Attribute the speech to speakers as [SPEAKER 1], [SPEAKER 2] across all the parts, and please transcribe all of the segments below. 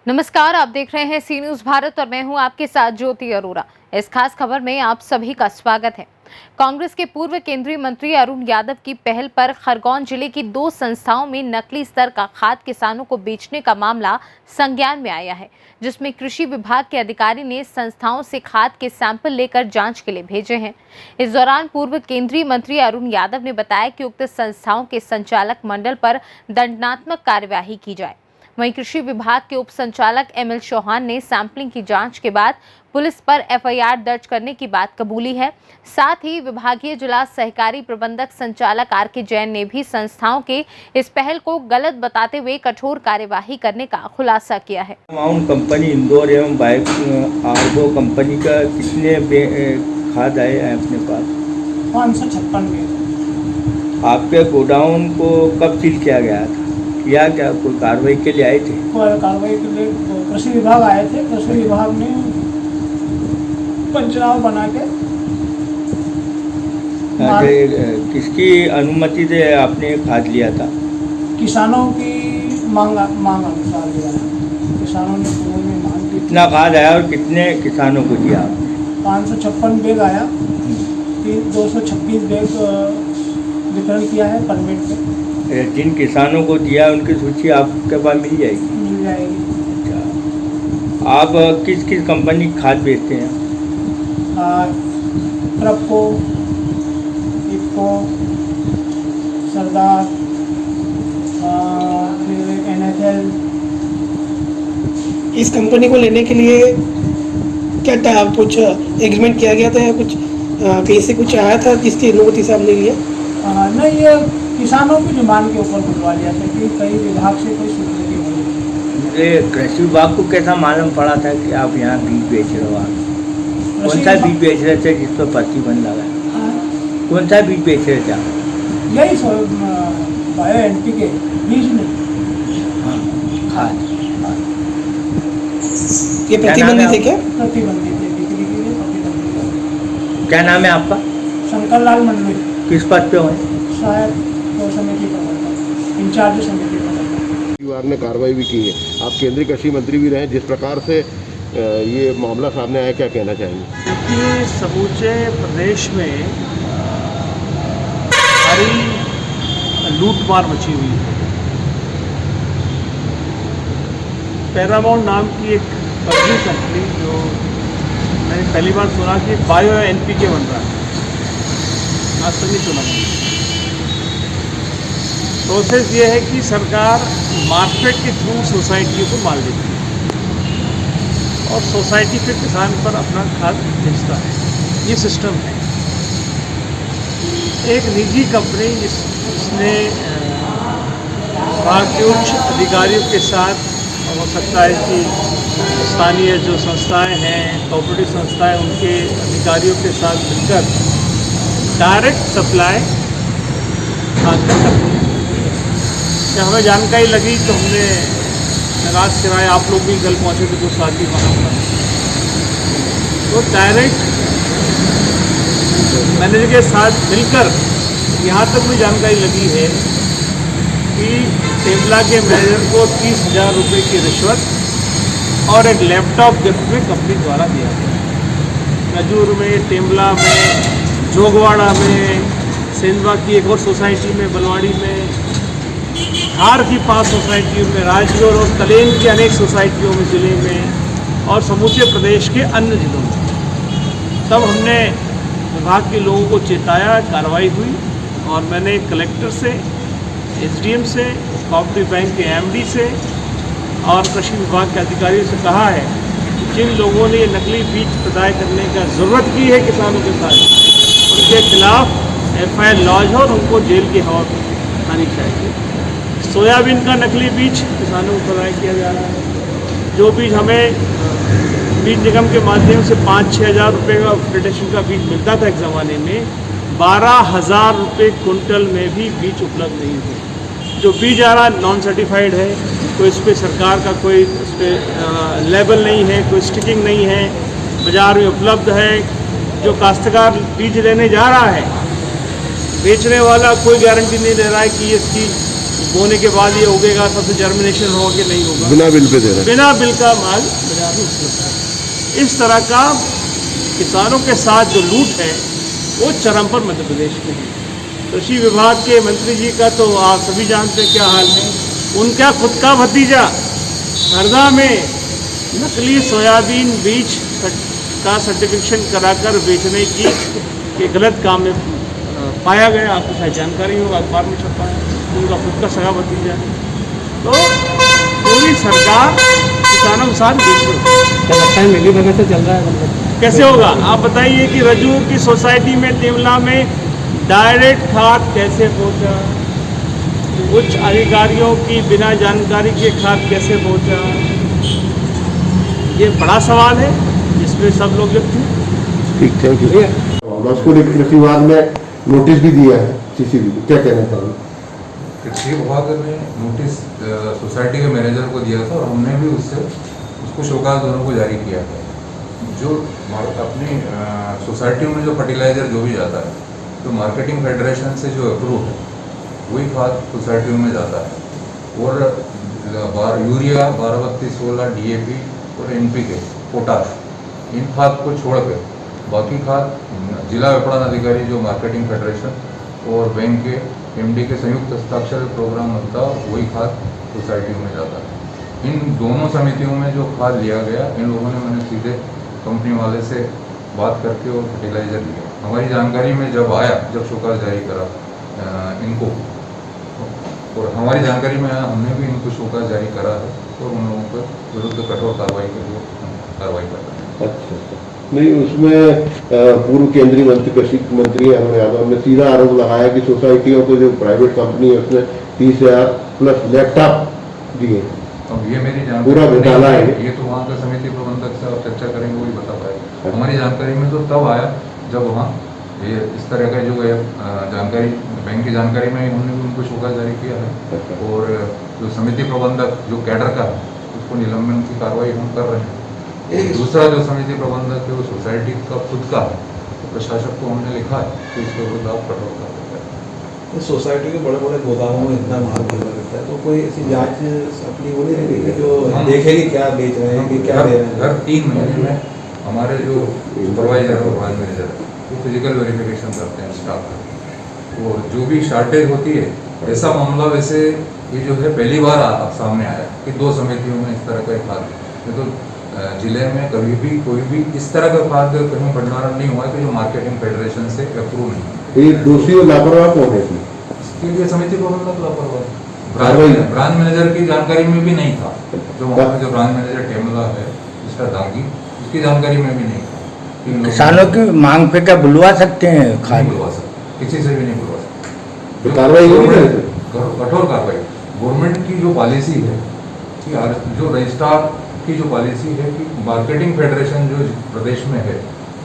[SPEAKER 1] नमस्कार, आप देख रहे हैं सी न्यूज भारत और मैं हूं आपके साथ ज्योति अरोरा। इस खास खबर में आप सभी का स्वागत है। कांग्रेस के पूर्व केंद्रीय मंत्री अरुण यादव की पहल पर खरगोन जिले की 2 संस्थाओं में नकली स्तर का खाद किसानों को बेचने का मामला संज्ञान में आया है, जिसमें कृषि विभाग के अधिकारी ने संस्थाओं से खाद के सैंपल लेकर जांच के लिए भेजे हैं। इस दौरान पूर्व केंद्रीय मंत्री अरुण यादव ने बताया कि उक्त संस्थाओं के संचालक मंडल पर दंडात्मक कार्यवाही की जाए। वहीं कृषि विभाग के उप संचालक एमएल चौहान ने सैंपलिंग की जांच के बाद पुलिस पर एफआईआर दर्ज करने की बात कबूली है। साथ ही विभागीय जिला सहकारी प्रबंधक संचालक आर.के. जैन ने भी संस्थाओं के इस पहल को गलत बताते हुए कठोर कार्यवाही करने का खुलासा किया है।
[SPEAKER 2] माउंट कंपनी इंदौर एवं बाइक आर्गो कंपनी का कितने खाद आए हैं अपने पास?
[SPEAKER 3] 556।
[SPEAKER 2] आपके गोडाउन को कब सील किया गया था? क्या कोई कार्रवाई के लिए आए थे?
[SPEAKER 3] कार्रवाई के लिए कृषि विभाग आए थे। कृषि विभाग ने पंचनामा बना के
[SPEAKER 2] किसकी अनुमति से आपने खाद लिया था?
[SPEAKER 3] किसानों की मांग अनुसार लिया। किसानों ने पूर्व में मांग की।
[SPEAKER 2] कितना खाद आया और कितने किसानों को दिया आपने?
[SPEAKER 3] 556 बैग आया, 226 बैग वितरण किया है परमिट पे।
[SPEAKER 2] जिन किसानों को दिया उनकी सूची आपके पास मिल जाएगी?
[SPEAKER 3] मिल जाएगी।
[SPEAKER 2] अच्छा, आप किस किस कंपनी की खाद बेचते हैं?
[SPEAKER 3] ट्रपको, इफको, सरदार, NFL।
[SPEAKER 4] इस कंपनी को लेने के लिए क्या कुछ एग्रीमेंट किया गया था या कुछ कहीं से कुछ आया था जिसकी अनुमति से आपने लिया?
[SPEAKER 3] नहीं, ये किसानों की डिमांड के ऊपर खुलवा लिया था कि कई विभाग से कोई स्वीकृति मिली।
[SPEAKER 2] मुझे कृषि विभाग को कैसा मालूम पड़ा था कि आप यहाँ बीज बेच रहे हो? आप कौन सा बीज बेच रहे थे जिस पर प्रतिबंध लगा? कौन सा बीज बेच रहे थे आप?
[SPEAKER 3] यही बायो NPK बीज नहीं,
[SPEAKER 2] खाद।
[SPEAKER 4] ये प्रतिबंधित है क्या?
[SPEAKER 3] प्रतिबंधित है, बिक्री के लिए प्रतिबंधित है।
[SPEAKER 2] क्या नाम है आपका?
[SPEAKER 3] शंकर लाल मंडली।
[SPEAKER 2] किस पद पे हो?
[SPEAKER 3] शायद समिति प्रबंधक, इंचार्ज समिति प्रबंधक।
[SPEAKER 5] विभाग ने कार्रवाई भी की है। आप केंद्रीय कृषि मंत्री भी रहे, जिस प्रकार से ये मामला सामने आया, क्या कहना चाहेंगे?
[SPEAKER 6] देखिए, समूचे प्रदेश में भारी लूटमार मची हुई है। पैरामाउंट नाम की एक फर्जी कंपनी, जो मैंने पहली बार सुना कि बायो NPK बन रहा है, आज तक नहीं सुना मैंने। प्रोसेस ये है कि सरकार मार्केट के थ्रू सोसाइटियों को माल देती है और सोसाइटी फिर किसान पर अपना खाद बेचता है। ये सिस्टम है। एक निजी कंपनी जिसने विभाग के उच्च अधिकारियों के साथ, हो सकता है कि स्थानीय जो संस्थाएं हैं, कोऑपरेटिव संस्थाएं, उनके अधिकारियों के साथ मिलकर डायरेक्ट सप्लाई खाद का करती है। जब हमें जानकारी लगी तो हमने निराश कराया, आप लोग भी कल पहुँचे थे, कुछ साथी वहाँ पर, तो डायरेक्ट मैनेजर के साथ मिलकर यहाँ तक भी जानकारी लगी है कि टेम्बला के मैनेजर को 30,000 रुपये की रिश्वत और एक लैपटॉप गिफ्ट में कंपनी द्वारा दिया गया। खजूर में, टेम्बला में, जोगवाड़ा में, सेंधवा की एक और सोसाइटी में, बलवाड़ी में, धार की 5 सोसाइटियों में, राजगढ़ और कलेन की अनेक सोसाइटियों में, ज़िले में और समूचे प्रदेश के अन्य जिलों में। तब हमने विभाग के लोगों को चेताया, कार्रवाई हुई और मैंने कलेक्टर से, SDM से, कोऑपरेटिव बैंक के MD से और कृषि विभाग के अधिकारियों से कहा है कि जिन लोगों ने नकली बीज प्रदाय करने का ज़रूरत की है किसानों के साथ, उनके खिलाफ FIR लॉन्च हो और उनको जेल की हवा आनी चाहिए। सोयाबीन का नकली बीज किसानों को प्रदाय किया जा रहा है। जो बीज हमें बीज निगम के माध्यम से 5-6 हज़ार रुपये का फेडरेशन का बीज मिलता था एक ज़माने में, 12,000 रुपये कुंटल में भी बीज उपलब्ध नहीं है। जो बीज आ रहा नॉन सर्टिफाइड है, कोई इस पर सरकार का कोई इस पर लेबल नहीं है, कोई स्टिकिंग नहीं है, बाज़ार में उपलब्ध है। जो काश्तकार बीज लेने जा रहा है, बेचने वाला कोई गारंटी नहीं दे रहा है कि इसकी बोने के बाद ये उगेगा, सबसे जर्मिनेशन होगा कि नहीं होगा,
[SPEAKER 5] बिना बिल पे दे रहे हैं।
[SPEAKER 6] बिना बिल का माल बाजार में उपलब्ध है। इस तरह का किसानों के साथ जो लूट है वो चरम पर मध्य प्रदेश में है। कृषि विभाग के मंत्री जी का तो आप सभी जानते हैं क्या हाल है। उनका खुद का भतीजा हरदा में नकली सोयाबीन बीज का सर्टिफिकेशन कराकर बेचने की के गलत काम में पाया गया। आपको शायद जानकारी होगा, अखबार में छपा है। उनका खुद का सगा भतीजा है। तो पूरी सरकार किसानों के साथ
[SPEAKER 3] क्या लगता है मिली भगत से चल रहा है मतलब?
[SPEAKER 6] कैसे होगा? आप बताइए कि रजू की सोसाइटी में तेमला में डायरेक्ट खाद कैसे पहुंचा, उच्च अधिकारियों की बिना जानकारी के खाद कैसे पहुंचा, ये बड़ा सवाल है जिसमें सब लोग युक्त हैं।
[SPEAKER 5] ठीक, थैंक यू। उसको लेकर कृषि विभाग ने नोटिस भी दिया है सीसीबी को, क्या कहना चाहिए?
[SPEAKER 7] कृषि विभाग ने नोटिस सोसाइटी के मैनेजर को दिया था और हमने भी उसको शोकाज दोनों को जारी किया था। जो अपनी सोसाइटियों में जो फर्टिलाइज़र जो भी जाता है तो मार्केटिंग फेडरेशन से जो अप्रूव है वही खाद सोसाइटियों में जाता है। और यूरिया 12-32-16 DAP और NPK पोटाश, इन खाद को छोड़ कर बाकी खाद जिला विपणन अधिकारी जो मार्केटिंग फेडरेशन और बैंक के MD के संयुक्त हस्ताक्षर प्रोग्राम होता है वही खाद सोसाइटियों में जाता है। इन दोनों समितियों में जो खाद लिया गया, इन लोगों ने मैंने सीधे कंपनी वाले से बात करके और फर्टिलाइज़र लिया। हमारी जानकारी में जब आया, जब शोकाज जारी करा इनको, और हमारी जानकारी में आया, हमने भी इनको शोकाज जारी करा है और उन लोगों पर विरुद्ध कठोर कार्रवाई के लिए कार्रवाई कर रहे हैं।
[SPEAKER 5] अच्छा, नहीं, उसमें पूर्व केंद्रीय मंत्री कृषि मंत्री अरुण यादव ने सीधा आरोप लगाया कि सोसाइटियों को जो प्राइवेट कंपनी है उसने 30,000 प्लस लैपटॉप दिए।
[SPEAKER 7] अब ये मेरी जानकारी
[SPEAKER 5] पूरा घोटाला है
[SPEAKER 7] ये तो वहाँ का समिति प्रबंधक से आप चर्चा करेंगे, वही बता पाएगा। हमारी जानकारी में तो तब आया जब वहाँ ये इस तरह का जो है जानकारी, बैंक की जानकारी में हमने भी उनको शोकाज जारी किया है। और जो समिति प्रबंधक जो कैडर का है उसको निलंबन की कार्रवाई हम कर रहे हैं। दूसरा जो समिति प्रबंधक है वो सोसाइटी का खुद का है, तो प्रशासक को हमने लिखा है कि इसके विरुद्ध आप कठोर कार्रवाई करें।
[SPEAKER 8] इस सोसाइटी के बड़े बड़े गोदामों में इतना माल भरा रहता है, तो कोई ऐसी जांच अपनी वो नहीं रहेगी कि जो देखेगी क्या बेच रहे हैं कि क्या दे रहे हैं?
[SPEAKER 7] हर 3 महीने में हमारे जो सुपरवाइजर और ब्रांच मैनेजर है वो फिजिकल वेरिफिकेशन करते हैं स्टाफ का। और जो भी शॉर्टेज होती है, ऐसा मामला वैसे ये जो है पहली बार सामने आया कि 2 समितियों में इस तरह का खाद, तो जिले में कभी भी कोई भी इस तरह का खाद कहीं भंडारण नहीं हुआ कि जो मार्केटिंग फेडरेशन से अप्रूव नहीं है।
[SPEAKER 5] ये दोषी और लापरवाह कौन है?
[SPEAKER 7] इसके लिए समिति प्रबंधक लापरवाह, ब्रांच मैनेजर की जानकारी में भी नहीं था। जो वहाँ पे जो ब्रांच मैनेजर टेमला है मिस्टर दागी, उसकी जानकारी में भी नहीं था।
[SPEAKER 2] किसानों की मांग पे क्या बुलवा सकते हैं?
[SPEAKER 7] नहीं बुलवा सकते, किसी से भी नहीं बुलवा सकते।
[SPEAKER 5] तो कार्रवाई होगी,
[SPEAKER 7] कठोर कार्रवाई। गवर्नमेंट की जो पॉलिसी है कि जो रजिस्ट्रार की जो पॉलिसी है कि मार्केटिंग फेडरेशन जो प्रदेश में है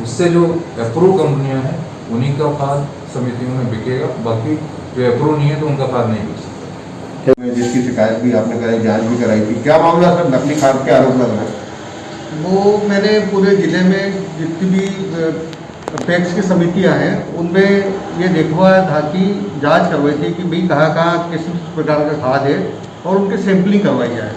[SPEAKER 7] उससे जो अप्रूव कंपनियां हैं उन्हीं का खाद समितियों में बिकेगा, बाकी जो अप्रूव नहीं है तो उनका खाद नहीं बिक सकता।
[SPEAKER 5] जिसकी शिकायत भी आपने कराई, जांच भी कराई थी, क्या मामला सर? नकली खाद के आरोप लग रहे हैं।
[SPEAKER 9] वो मैंने पूरे ज़िले में जितनी भी पैक्स की समितियां हैं उनमें ये देखवाया था कि जांच करवाई थी कि भाई कहाँ किस प्रकार का खाद है और उनकी सैंपलिंग करवाई जाए।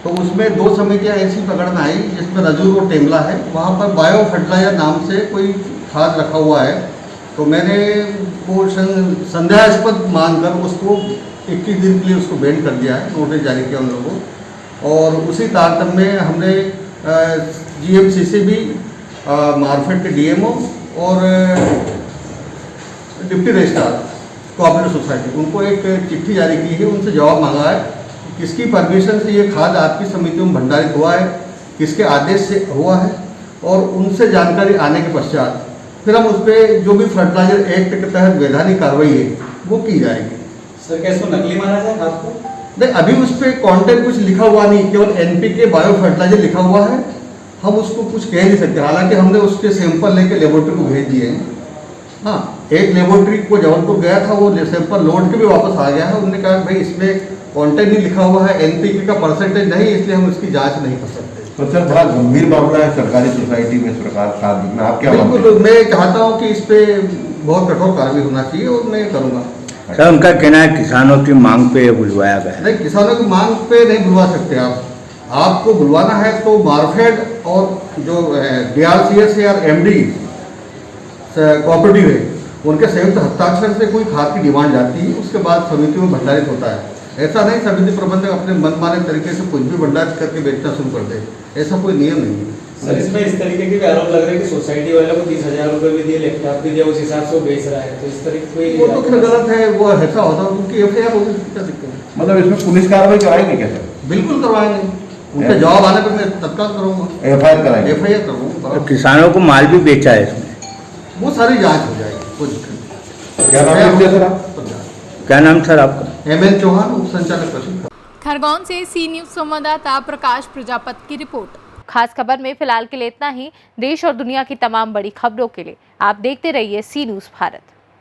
[SPEAKER 9] तो उसमें 2 समितियां ऐसी पकड़ में आई जिसमें रजूर और टेमला है, वहाँ पर बायो फर्टिलाइजर नाम से कोई खाद रखा हुआ है। तो मैंने वो संदेहास्पद मानकर उसको 21 दिन के लिए उसको बैन कर दिया है, नोटिस जारी किया उन लोगों को। और उसी तारतम्य में हमने GMC से भी मार्केट के DMO और डिप्टी रजिस्ट्रार कोऑपरेटिव सोसाइटी उनको एक चिट्ठी जारी की है, उनसे जवाब मांगा है किसकी परमिशन से ये खाद आपकी समितियों में भंडारित हुआ है, किसके आदेश से हुआ है, और उनसे जानकारी आने के पश्चात फिर हम उस पर जो भी फर्टिलाइजर एक्ट के तहत वैधानिक कार्रवाई है वो की जाएगी।
[SPEAKER 8] सर क्या इसको नकली माना जाए खाद को?
[SPEAKER 9] नहीं, अभी उस पर कॉन्टेंट कुछ लिखा हुआ नहीं, केवल NPK बायो फर्टिलाइजर लिखा हुआ है। हम उसको कुछ कह नहीं सकते, हालांकि हमने उसके सैंपल लेके लेबोरेटरी को भेज दिए हैं। हाँ, एक लेबोरेटरी को जबलपुर गया था, वो सैंपल लौट के भी वापस आ गया है। उन्होंने कहा भाई इसमें कॉन्टेंट नहीं लिखा हुआ है, NPK का परसेंटेज नहीं, इसलिए हम इसकी जांच नहीं कर सकते।
[SPEAKER 5] तो सर बड़ा गंभीर मामला है सरकारी सोसाइटी में इस प्रकार खाद बिकना, आप क्या मानते हैं?
[SPEAKER 9] बिल्कुल, मैं चाहता हूँ कि इस पर बहुत कठोर कार्रवाई होना चाहिए और मैं करूँगा।
[SPEAKER 2] सर उनका कहना है किसानों की मांग पे बुलवाया गया है।
[SPEAKER 9] नहीं, किसानों की मांग पे नहीं बुलवा सकते आप। आपको बुलवाना है तो मार्केट और जो DRCS या MD कोऑपरेटिव है उनके संयुक्त हस्ताक्षर से कोई खाद की डिमांड जाती है, उसके बाद समिति में भंडारित होता है। ऐसा नहीं समिति प्रबंधक अपने मनमाने तरीके से कुछ भी भंडारित करके बेचना शुरू कर दे, ऐसा कोई नियम नहीं है।
[SPEAKER 8] सर इसमें इस तरीके के भी आरोप लग रहे हैं कि सोसाइटी वाले को 30,000 रुपए भी दिए, लैपटॉप भी दिया, उस हिसाब से वो बेच रहा है, तो इस तरीके कोई
[SPEAKER 9] वो तो फिर गलत है, वो ऐसा होता है उनकी FIR होगी, क्या दिक्कत है?
[SPEAKER 5] मतलब इसमें पुलिस कार्रवाई कराएंगे क्या सर?
[SPEAKER 9] बिल्कुल करवाएंगे, उनका जवाब आने पर मैं तत्काल करूँगा,
[SPEAKER 5] FIR कराएंगे?
[SPEAKER 9] FIR करूँगा।
[SPEAKER 2] तो किसानों को माल भी बेचा है इसमें,
[SPEAKER 9] वो सारी जांच हो जाएगी, कोई दिक्कत नहीं।
[SPEAKER 5] क्या नाम है सर आप?
[SPEAKER 2] क्या नाम सर आपका?
[SPEAKER 9] ML चौहान, उप संचालक कृषि।
[SPEAKER 10] खरगोन से सी न्यूज संवाददाता प्रकाश प्रजापति की रिपोर्ट।
[SPEAKER 1] खास खबर में फिलहाल के लिए इतना ही। देश और दुनिया की तमाम बड़ी खबरों के लिए आप देखते रहिए सी न्यूज़ भारत।